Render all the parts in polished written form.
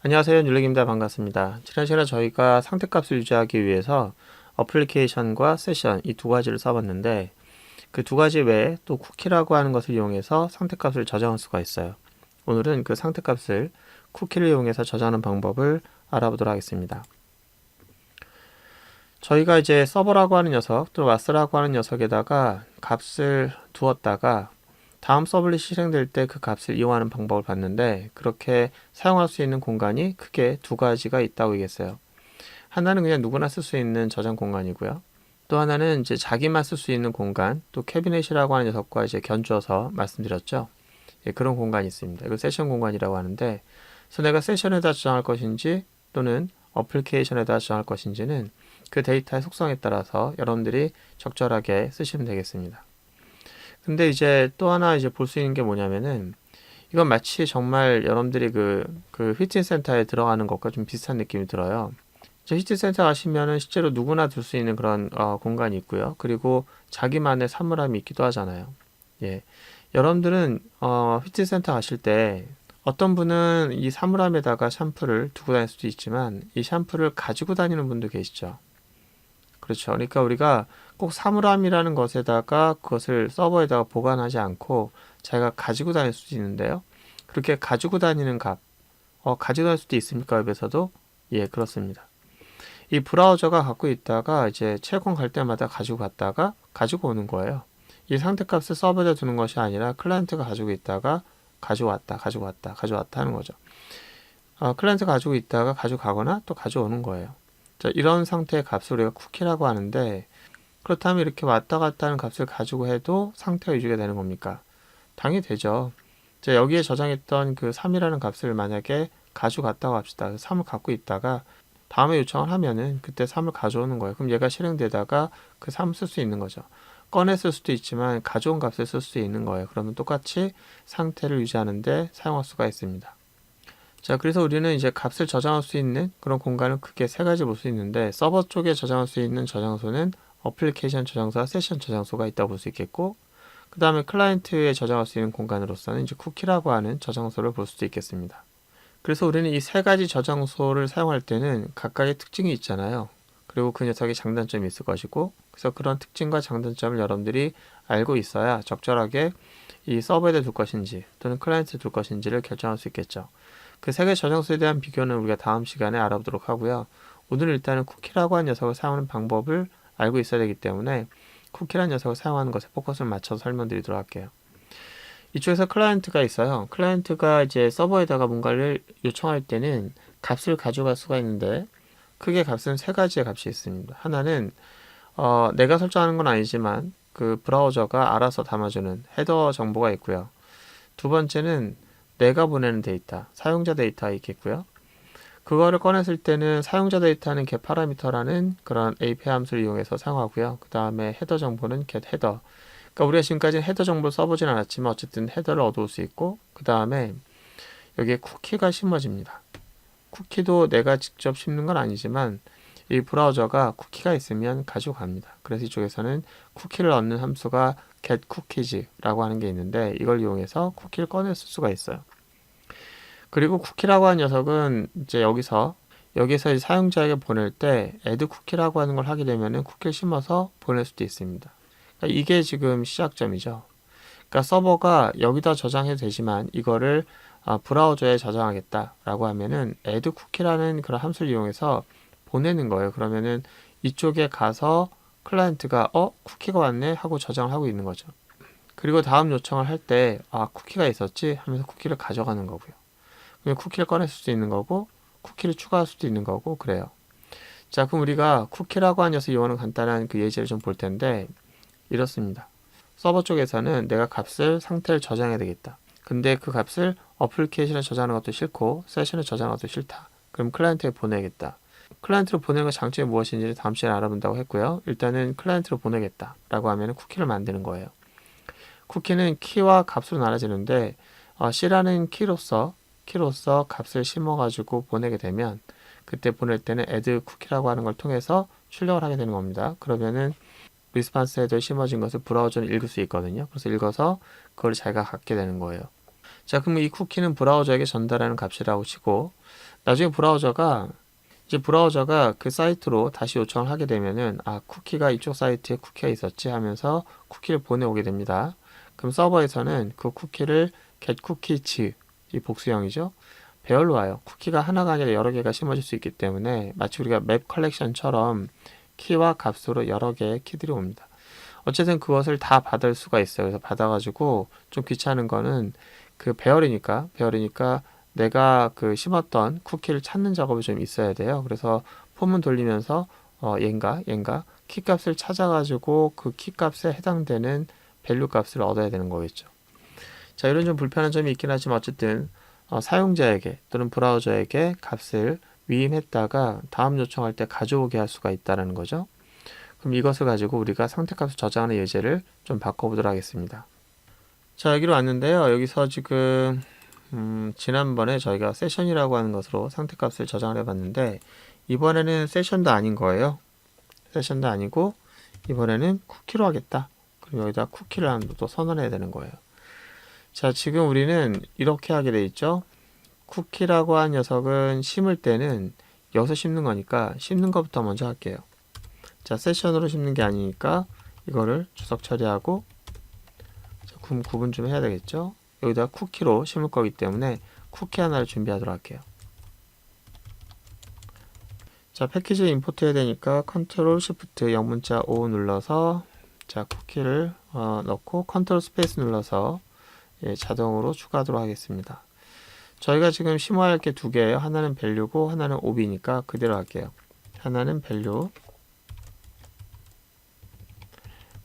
안녕하세요. 율렉입니다. 반갑습니다. 지난 시간에 저희가 상태값을 유지하기 위해서 어플리케이션과 세션 이 두 가지를 써봤는데 그 두 가지 외에 또 쿠키라고 하는 것을 이용해서 상태값을 저장할 수가 있어요. 오늘은 그 상태값을 쿠키를 이용해서 저장하는 방법을 알아보도록 하겠습니다. 저희가 이제 서버라고 하는 녀석 또는 마스라고 하는 녀석에다가 값을 두었다가 다음 서블릿이 실행될 때 그 값을 이용하는 방법을 봤는데 그렇게 사용할 수 있는 공간이 크게 두 가지가 있다고 얘기했어요. 하나는 그냥 누구나 쓸 수 있는 저장 공간이고요. 또 하나는 이제 자기만 쓸 수 있는 공간, 또 캐비넷이라고 하는 녀석과 이제 견주어서 말씀드렸죠. 예, 그런 공간이 있습니다. 이걸 세션 공간이라고 하는데, 그래서 내가 세션에다 저장할 것인지 또는 어플리케이션에다 저장할 것인지는 그 데이터의 속성에 따라서 여러분들이 적절하게 쓰시면 되겠습니다. 근데 이제 또 하나 이제 볼 수 있는 게 뭐냐면은 이건 마치 정말 여러분들이 그 휘팅 센터에 들어가는 것과 좀 비슷한 느낌이 들어요. 이제 휘팅 센터 가시면은 실제로 누구나 둘 수 있는 그런 공간이 있고요. 그리고 자기만의 사물함이 있기도 하잖아요. 예. 여러분들은 휘팅 센터 가실 때 어떤 분은 이 사물함에다가 샴푸를 두고 다닐 수도 있지만 이 샴푸를 가지고 다니는 분도 계시죠. 그렇죠. 그러니까 우리가 꼭 사물함이라는 것에다가 그것을 서버에다가 보관하지 않고 자기가 가지고 다닐 수도 있는데요. 그렇게 가지고 다니는 값, 가지고 다닐 수도 있습니까? 웹에서도? 예, 그렇습니다. 이 브라우저가 갖고 있다가 이제 채권 갈 때마다 가지고 갔다가 가지고 오는 거예요. 이 상태값을 서버에다 두는 것이 아니라 클라이언트가 가지고 있다가 가져왔다, 가져왔다, 가져왔다 하는 거죠. 클라이언트가 가지고 있다가 가져가거나 또 가져오는 거예요. 자, 이런 상태의 값을 우리가 쿠키라고 하는데 그렇다면 이렇게 왔다 갔다 하는 값을 가지고 해도 상태가 유지가 되는 겁니까? 당연히 되죠. 자, 여기에 저장했던 그 3이라는 값을 만약에 가져갔다고 합시다. 3을 갖고 있다가 다음에 요청을 하면은 그때 3을 가져오는 거예요. 그럼 얘가 실행되다가 그 3을 쓸 수 있는 거죠. 꺼내 쓸 수도 있지만 가져온 값을 쓸 수도 있는 거예요. 그러면 똑같이 상태를 유지하는데 사용할 수가 있습니다. 자, 그래서 우리는 이제 값을 저장할 수 있는 그런 공간을 크게 세 가지 볼 수 있는데 서버 쪽에 저장할 수 있는 저장소는 어플리케이션 저장소와 세션 저장소가 있다고 볼 수 있겠고 그 다음에 클라이언트에 저장할 수 있는 공간으로서는 이제 쿠키라고 하는 저장소를 볼 수도 있겠습니다. 그래서 우리는 이 세 가지 저장소를 사용할 때는 각각의 특징이 있잖아요. 그리고 그 녀석의 장단점이 있을 것이고 그래서 그런 특징과 장단점을 여러분들이 알고 있어야 적절하게 이 서버에다 둘 것인지 또는 클라이언트에 둘 것인지를 결정할 수 있겠죠. 그 세 개의 저장소에 대한 비교는 우리가 다음 시간에 알아보도록 하고요. 오늘 일단은 쿠키라고 하는 녀석을 사용하는 방법을 알고 있어야 되기 때문에 쿠키라는 녀석을 사용하는 것에 포커스를 맞춰서 설명드리도록 할게요. 이쪽에서 클라이언트가 있어요. 클라이언트가 이제 서버에다가 뭔가를 요청할 때는 값을 가져갈 수가 있는데 크게 값은 세 가지의 값이 있습니다. 하나는 내가 설정하는 건 아니지만 그 브라우저가 알아서 담아주는 헤더 정보가 있고요. 두 번째는 내가 보내는 데이터, 사용자 데이터가 있겠고요. 그거를 꺼냈을 때는 사용자 데이터는 getParameter라는 그런 API 함수를 이용해서 사용하고요. 그 다음에 헤더 정보는 getHeader. 그러니까 우리가 지금까지 헤더 정보를 써보진 않았지만 어쨌든 헤더를 얻어올 수 있고 그 다음에 여기에 쿠키가 심어집니다. 쿠키도 내가 직접 심는 건 아니지만 이 브라우저가 쿠키가 있으면 가지고 갑니다. 그래서 이쪽에서는 쿠키를 얻는 함수가 getCookies라고 하는 게 있는데 이걸 이용해서 쿠키를 꺼낼 수가 있어요. 그리고 쿠키라고 하는 녀석은 이제 여기서 이제 사용자에게 보낼 때 add 쿠키라고 하는 걸 하게 되면은 쿠키를 심어서 보낼 수도 있습니다. 그러니까 이게 지금 시작점이죠. 그러니까 서버가 여기다 저장해도 되지만 이거를 브라우저에 저장하겠다라고 하면은 add 쿠키라는 그런 함수를 이용해서 보내는 거예요. 그러면은 이쪽에 가서 클라이언트가 쿠키가 왔네 하고 저장을 하고 있는 거죠. 그리고 다음 요청을 할 때 쿠키가 있었지 하면서 쿠키를 가져가는 거고요. 그럼 쿠키를 꺼낼 수도 있는 거고 쿠키를 추가할 수도 있는 거고 그래요. 자, 그럼 우리가 쿠키라고 하는 녀석 이용하는 간단한 그 예제를 좀 볼 텐데 이렇습니다. 서버 쪽에서는 내가 값을 상태를 저장해야 되겠다. 근데 그 값을 어플리케이션에 저장하는 것도 싫고 세션에 저장하는 것도 싫다. 그럼 클라이언트에 보내겠다. 클라이언트로 보내는 것 장점이 무엇인지를 다음 시간에 알아본다고 했고요. 일단은 클라이언트로 보내겠다 라고 하면 쿠키를 만드는 거예요. 쿠키는 키와 값으로 나눠지는데 C라는 키로서 값을 심어가지고 보내게 되면 그때 보낼 때는 add 쿠키라고 하는 걸 통해서 출력을 하게 되는 겁니다. 그러면은 리스판스 헤더에 심어진 것을 브라우저는 읽을 수 있거든요. 그래서 읽어서 그걸 자기가 갖게 되는 거예요. 자, 그럼 이 쿠키는 브라우저에게 전달하는 값이라고 치고 나중에 브라우저가 그 사이트로 다시 요청을 하게 되면은 쿠키가 이쪽 사이트에 쿠키가 있었지 하면서 쿠키를 보내오게 됩니다. 그럼 서버에서는 그 쿠키를 getCookies, 이 복수형이죠. 배열로 와요. 쿠키가 하나가 아니라 여러 개가 심어질 수 있기 때문에 마치 우리가 맵 컬렉션처럼 키와 값으로 여러 개의 키들이 옵니다. 어쨌든 그것을 다 받을 수가 있어요. 그래서 받아가지고 좀 귀찮은 거는 그 배열이니까 내가 그 심었던 쿠키를 찾는 작업이 좀 있어야 돼요. 그래서 폼은 돌리면서 얘인가 키 값을 찾아가지고 그 키 값에 해당되는 밸류 값을 얻어야 되는 거겠죠. 자, 이런 좀 불편한 점이 있긴 하지만 어쨌든 사용자에게 또는 브라우저에게 값을 위임했다가 다음 요청할 때 가져오게 할 수가 있다는 거죠. 그럼 이것을 가지고 우리가 상태값을 저장하는 예제를 좀 바꿔보도록 하겠습니다. 자, 여기로 왔는데요. 여기서 지금 지난번에 저희가 세션이라고 하는 것으로 상태값을 저장을 해봤는데 이번에는 세션도 아닌 거예요. 세션도 아니고 이번에는 쿠키로 하겠다. 그럼 여기다 쿠키를 하나 또 선언해야 되는 거예요. 자, 지금 우리는 이렇게 하게 돼 있죠. 쿠키라고 한 녀석은 심을 때는 여기서 심는 거니까 심는 것부터 먼저 할게요. 자, 세션으로 심는 게 아니니까 이거를 주석 처리하고 구분 좀 해야 되겠죠. 여기다 쿠키로 심을 거기 때문에 쿠키 하나를 준비하도록 할게요. 자, 패키지 임포트 해야 되니까 컨트롤 시프트 영문자 O 눌러서 자, 쿠키를 넣고 컨트롤 스페이스 눌러서 자동으로 추가하도록 하겠습니다. 저희가 지금 심어야 할 게 두 개예요. 하나는 밸류고 하나는 ob니까 그대로 할게요. 하나는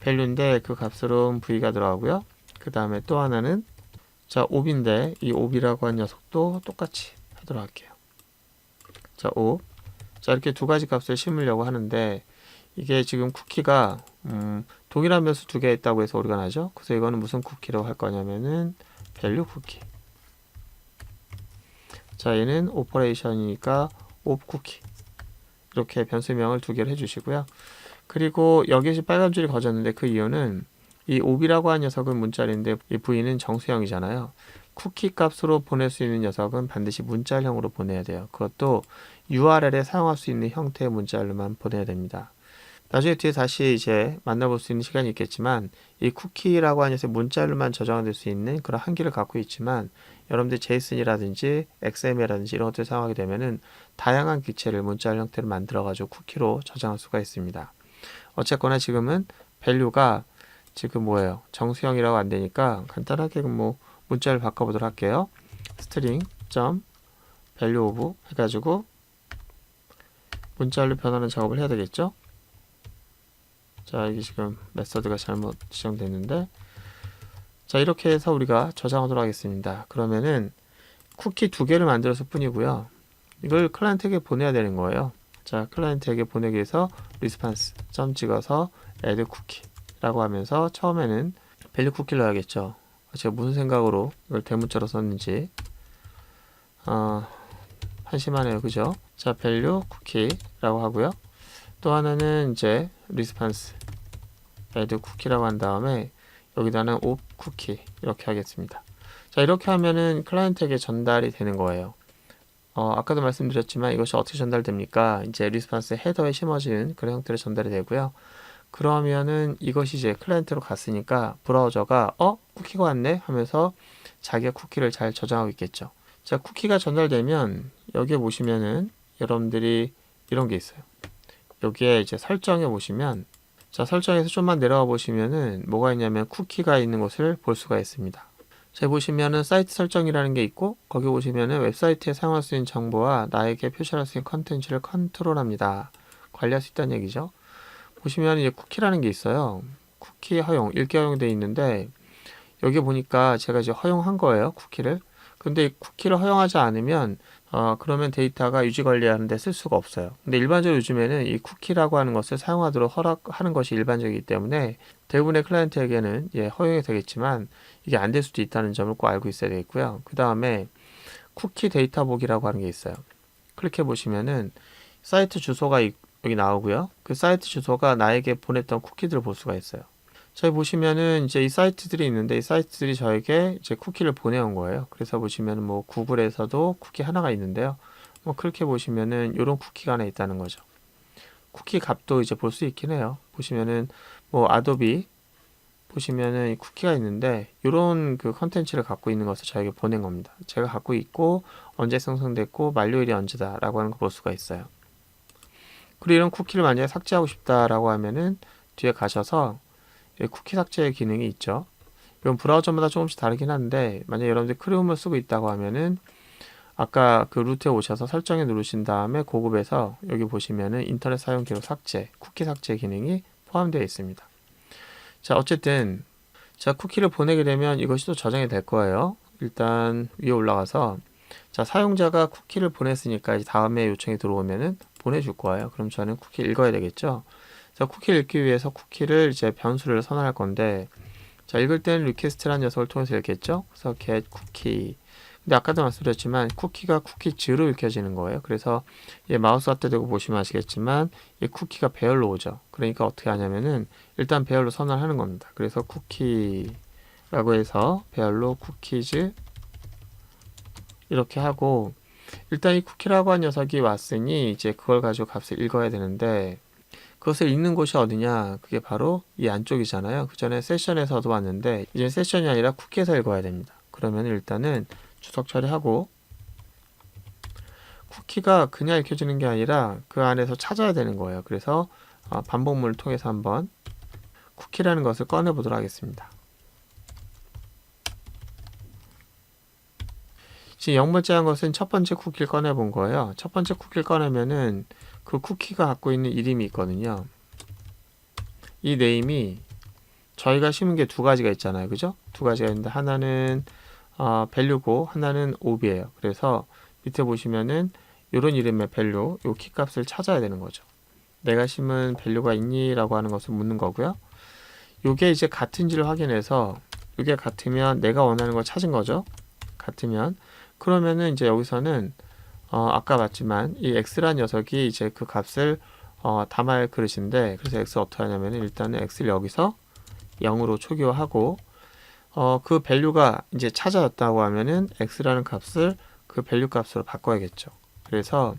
밸류인데 그 값으로는 v가 들어가고요. 그 다음에 또 하나는 자, ob인데 이 ob라고 한 녀석도 똑같이 하도록 할게요. 자, ob. 자, 이렇게 두 가지 값을 심으려고 하는데 이게 지금 쿠키가 동일한 변수 두 개 있다고 해서 오류가 나죠. 그래서 이거는 무슨 쿠키라고 할 거냐면은 밸류 쿠키. 자, 얘는 오퍼레이션이니까 op 쿠키. 이렇게 변수명을 두 개를 해주시고요. 그리고 여기에 빨간 줄이 거졌는데 그 이유는 이 ob라고 한 녀석은 문자리인데 이 v는 정수형이잖아요. 쿠키 값으로 보낼 수 있는 녀석은 반드시 문자형으로 보내야 돼요. 그것도 URL에 사용할 수 있는 형태의 문자로만 보내야 됩니다. 나중에 뒤에 다시 이제 만나볼 수 있는 시간이 있겠지만 이 쿠키라고 하는 녀석 문자로만 저장될 수 있는 그런 한계를 갖고 있지만 여러분들 JSON이라든지 XML이라든지 이런 것들을 사용하게 되면은 다양한 기체를 문자 형태로 만들어 가지고 쿠키로 저장할 수가 있습니다. 어쨌거나 지금은 밸류가 지금 뭐예요? 정수형이라고 안 되니까 간단하게 뭐 문자를 바꿔보도록 할게요. string value of 해가지고 문자로 변하는 작업을 해야 되겠죠? 자, 이게 지금 메서드가 잘못 지정됐는데 자, 이렇게 해서 우리가 저장하도록 하겠습니다. 그러면은 쿠키 두 개를 만들었을 뿐이고요. 이걸 클라이언트에게 보내야 되는 거예요. 자, 클라이언트에게 보내기 위해서 response 찍어서 add cookie 라고 하면서 처음에는 value cookie를 넣어야겠죠. 제가 무슨 생각으로 이걸 대문자로 썼는지 한심하네요. 그죠? 자, value cookie 라고 하고요. 또 하나는 이제 response add cookie라고 한 다음에 여기다는 op cookie 이렇게 하겠습니다. 자, 이렇게 하면은 클라이언트에게 전달이 되는 거예요. 아까도 말씀드렸지만 이것이 어떻게 전달됩니까? 이제 리스폰스 헤더에 심어진 그런 형태로 전달이 되고요. 그러면은 이것이 이제 클라이언트로 갔으니까 브라우저가 쿠키가 왔네 하면서 자기가 쿠키를 잘 저장하고 있겠죠. 자, 쿠키가 전달되면 여기에 보시면은 여러분들이 이런 게 있어요. 여기에 이제 설정해 보시면 자, 설정에서 좀만 내려와 보시면은 뭐가 있냐면 쿠키가 있는 것을 볼 수가 있습니다. 자, 보시면은 사이트 설정이라는 게 있고 거기 보시면은 웹사이트에 사용할 수 있는 정보와 나에게 표시할 수 있는 컨텐츠를 컨트롤합니다. 관리할 수 있다는 얘기죠. 보시면 이제 쿠키라는 게 있어요. 쿠키 허용, 읽기 허용되어 있는데 여기 보니까 제가 이제 허용한 거예요. 쿠키를. 근데 이 쿠키를 허용하지 않으면 그러면 데이터가 유지 관리하는데 쓸 수가 없어요. 근데 일반적으로 요즘에는 이 쿠키라고 하는 것을 사용하도록 허락하는 것이 일반적이기 때문에 대부분의 클라이언트에게는 허용이 되겠지만 이게 안 될 수도 있다는 점을 꼭 알고 있어야 되겠고요. 그 다음에 쿠키 데이터 보기라고 하는 게 있어요. 클릭해 보시면은 사이트 주소가 여기 나오고요. 그 사이트 주소가 나에게 보냈던 쿠키들을 볼 수가 있어요. 저희 보시면은 이제 이 사이트들이 있는데 이 사이트들이 저에게 이제 쿠키를 보내온 거예요. 그래서 보시면은 뭐 구글에서도 쿠키 하나가 있는데요. 뭐 그렇게 보시면은 이런 쿠키가 하나 있다는 거죠. 쿠키 값도 이제 볼 수 있긴 해요. 보시면은 뭐 아도비 보시면은 이 쿠키가 있는데 이런 그 컨텐츠를 갖고 있는 것을 저에게 보낸 겁니다. 제가 갖고 있고 언제 생성됐고 만료일이 언제다라고 하는 거 볼 수가 있어요. 그리고 이런 쿠키를 만약에 삭제하고 싶다라고 하면은 뒤에 가셔서 쿠키 삭제 기능이 있죠. 이건 브라우저마다 조금씩 다르긴 한데 만약에 여러분들이 크롬을 쓰고 있다고 하면은 아까 그 루트에 오셔서 설정에 누르신 다음에 고급에서 여기 보시면은 인터넷 사용 기록 삭제, 쿠키 삭제 기능이 포함되어 있습니다. 자, 어쨌든 자, 쿠키를 보내게 되면 이것이 또 저장이 될 거예요. 일단 위에 올라가서 자, 사용자가 쿠키를 보냈으니까 이제 다음에 요청이 들어오면은 보내줄 거예요. 그럼 저는 쿠키 읽어야 되겠죠. 자, 쿠키를 읽기 위해서 쿠키를 이제 변수를 선언할 건데 자, 읽을 때는 리퀘스트라는 녀석을 통해서 읽겠죠. 그래서 get cookie. 근데 아까도 말씀드렸지만 쿠키가 쿠키즈로 읽혀지는 거예요. 그래서 마우스 갖다 대고 보시면 아시겠지만 이 쿠키가 배열로 오죠. 그러니까 어떻게 하냐면은 일단 배열로 선언하는 겁니다. 그래서 쿠키라고 해서 배열로 쿠키즈 이렇게 하고 일단 이 쿠키라고 한 녀석이 왔으니 이제 그걸 가지고 값을 읽어야 되는데 그것을 읽는 곳이 어디냐? 그게 바로 이 안쪽이잖아요. 그 전에 세션에서도 왔는데 이제 세션이 아니라 쿠키에서 읽어야 됩니다. 그러면 일단은 주석 처리하고 쿠키가 그냥 읽혀지는 게 아니라 그 안에서 찾아야 되는 거예요. 그래서 반복문을 통해서 한번 쿠키라는 것을 꺼내 보도록 하겠습니다. 지금 0번째 한 것은 첫 번째 쿠키를 꺼내 본 거예요. 첫 번째 쿠키를 꺼내면은 그 쿠키가 갖고 있는 이름이 있거든요. 이 네임이 저희가 심은 게 두 가지가 있잖아요. 그죠? 두 가지가 있는데 하나는 밸류고 하나는 옵이에요. 그래서 밑에 보시면은 이런 이름의 밸류, 요 키 값을 찾아야 되는 거죠. 내가 심은 밸류가 있니? 라고 하는 것을 묻는 거고요. 요게 이제 같은지를 확인해서 요게 같으면 내가 원하는 걸 찾은 거죠. 같으면 그러면은 이제 여기서는 아까 봤지만 이 x라는 녀석이 이제 그 값을 담을 그릇인데 그래서 x 어떻게 하냐면 일단은 x를 여기서 0으로 초기화하고 그 밸류가 이제 찾아졌다고 하면은 x라는 값을 그 밸류 값으로 바꿔야겠죠. 그래서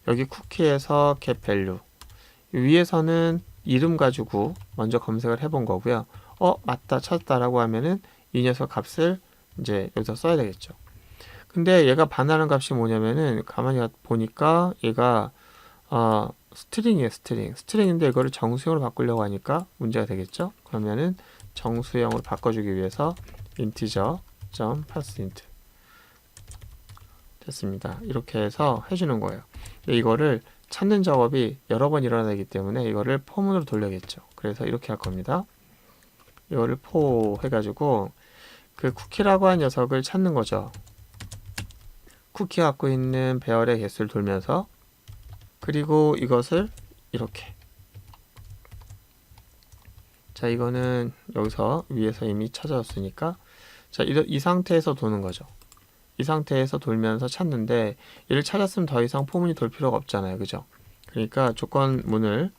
여기 쿠키에서 get value 위에서는 이름 가지고 먼저 검색을 해본 거고요. 맞다 찾았다라고 하면은 이 녀석 값을 이제 여기서 써야 되겠죠. 근데 얘가 반환하는 값이 뭐냐면은 가만히 보니까 얘가 스트링이에요. 스트링인데 이거를 정수형으로 바꾸려고 하니까 문제가 되겠죠. 그러면은 정수형으로 바꿔주기 위해서 integer.parseInt 됐습니다. 이렇게 해서 해주는 거예요. 이거를 찾는 작업이 여러 번 일어나기 때문에 이거를 포문으로 돌려야겠죠. 그래서 이렇게 할 겁니다. 이거를 포 해가지고 그 쿠키라고 한 녀석을 찾는 거죠. 쿠키 갖고 있는 배열의 개수를 돌면서 그리고 이것을 이렇게 자 이거는 여기서 위에서 이미 찾아졌으니까 자 이 상태에서 도는 거죠. 이 상태에서 돌면서 찾는데 얘를 찾았으면 더 이상 포문이 돌 필요가 없잖아요. 그죠? 그러니까 조건문을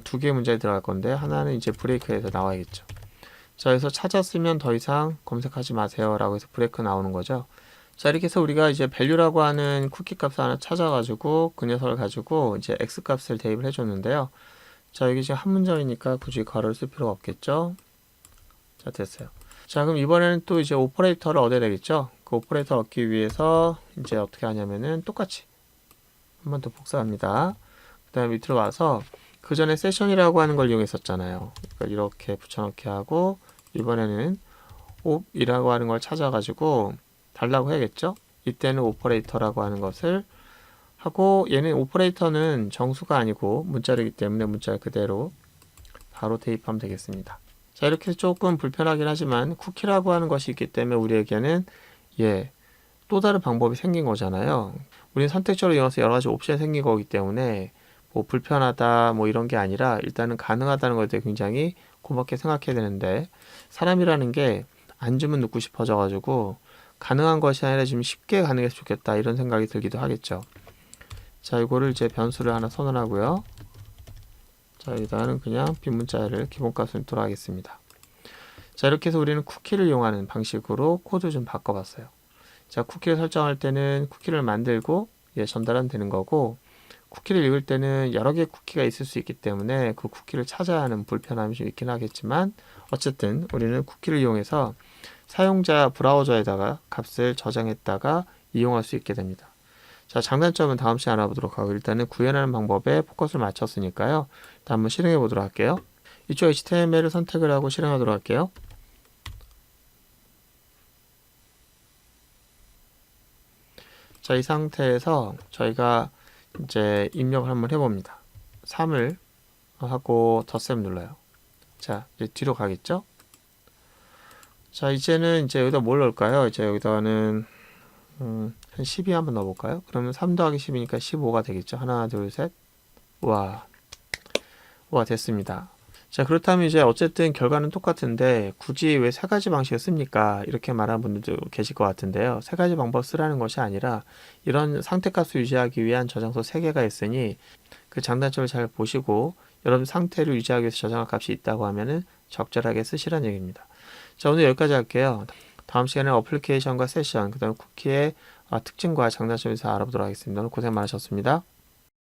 두 개의 문제에 들어갈 건데 하나는 이제 브레이크에서 나와야겠죠. 자, 여기서 찾았으면 더 이상 검색하지 마세요 라고 해서 브레이크 나오는 거죠. 자, 이렇게 해서 우리가 이제 value라고 하는 쿠키 값을 하나 찾아가지고 그 녀석을 가지고 이제 x 값을 대입을 해줬는데요. 자, 여기 지금 한 문장이니까 굳이 괄호를 쓸 필요가 없겠죠. 자, 됐어요. 자, 그럼 이번에는 또 이제 오퍼레이터를 얻어야 되겠죠. 그 오퍼레이터 얻기 위해서 이제 어떻게 하냐면은 똑같이 한 번 더 복사합니다. 그 다음에 밑으로 와서 그 전에 세션이라고 하는 걸 이용했었잖아요. 그러니까 이렇게 붙여넣기 하고 이번에는 옵이라고 하는 걸 찾아가지고 달라고 해야겠죠. 이때는 오퍼레이터라고 하는 것을 하고 얘는 오퍼레이터는 정수가 아니고 문자이기 때문에 문자 그대로 바로 대입하면 되겠습니다. 자 이렇게 해서 조금 불편하긴 하지만 쿠키라고 하는 것이 있기 때문에 우리에게는 또 다른 방법이 생긴 거잖아요. 우리는 선택적으로 이용해서 여러 가지 옵션이 생긴 거기 때문에 뭐 불편하다 뭐 이런 게 아니라 일단은 가능하다는 것에 굉장히 고맙게 생각해야 되는데 사람이라는 게 안 주면 눕고 싶어져 가지고 가능한 것이 아니라 좀 쉽게 가능했으면 좋겠다 이런 생각이 들기도 하겠죠. 자 이거를 이제 변수를 하나 선언하고요. 자 여기다가는 그냥 빈 문자를 기본값으로 넣도록 하겠습니다. 자 이렇게 해서 우리는 쿠키를 이용하는 방식으로 코드 좀 바꿔봤어요. 자, 쿠키를 설정할 때는 쿠키를 만들고 전달하면 되는 거고, 쿠키를 읽을 때는 여러 개의 쿠키가 있을 수 있기 때문에 그 쿠키를 찾아야 하는 불편함이 좀 있긴 하겠지만, 어쨌든 우리는 쿠키를 이용해서 사용자 브라우저에다가 값을 저장했다가 이용할 수 있게 됩니다. 자, 장단점은 다음 시간에 알아보도록 하고, 일단은 구현하는 방법에 포커스를 맞췄으니까요. 일단 한번 실행해 보도록 할게요. 이쪽 HTML을 선택을 하고 실행하도록 할게요. 자, 이 상태에서 저희가 이제 입력을 한번 해봅니다. 3을 하고 덧셈 눌러요. 자, 이제 뒤로 가겠죠? 자, 이제는 이제 여기다 뭘 넣을까요? 이제 여기다는 한 12 한번 넣어볼까요? 그러면 3 더하기 10이니까 15가 되겠죠? 하나, 둘, 셋. 와, 됐습니다. 자, 그렇다면 이제 어쨌든 결과는 똑같은데 굳이 왜 세 가지 방식을 씁니까? 이렇게 말하는 분들도 계실 것 같은데요. 세 가지 방법 쓰라는 것이 아니라 이런 상태값을 유지하기 위한 저장소 3개가 있으니 그 장단점을 잘 보시고 여러분 상태를 유지하기 위해서 저장할 값이 있다고 하면은 적절하게 쓰시라는 얘기입니다. 자, 오늘 여기까지 할게요. 다음 시간에 어플리케이션과 세션, 그 다음에 쿠키의 특징과 장단점에 대해서 알아보도록 하겠습니다. 오늘 고생 많으셨습니다.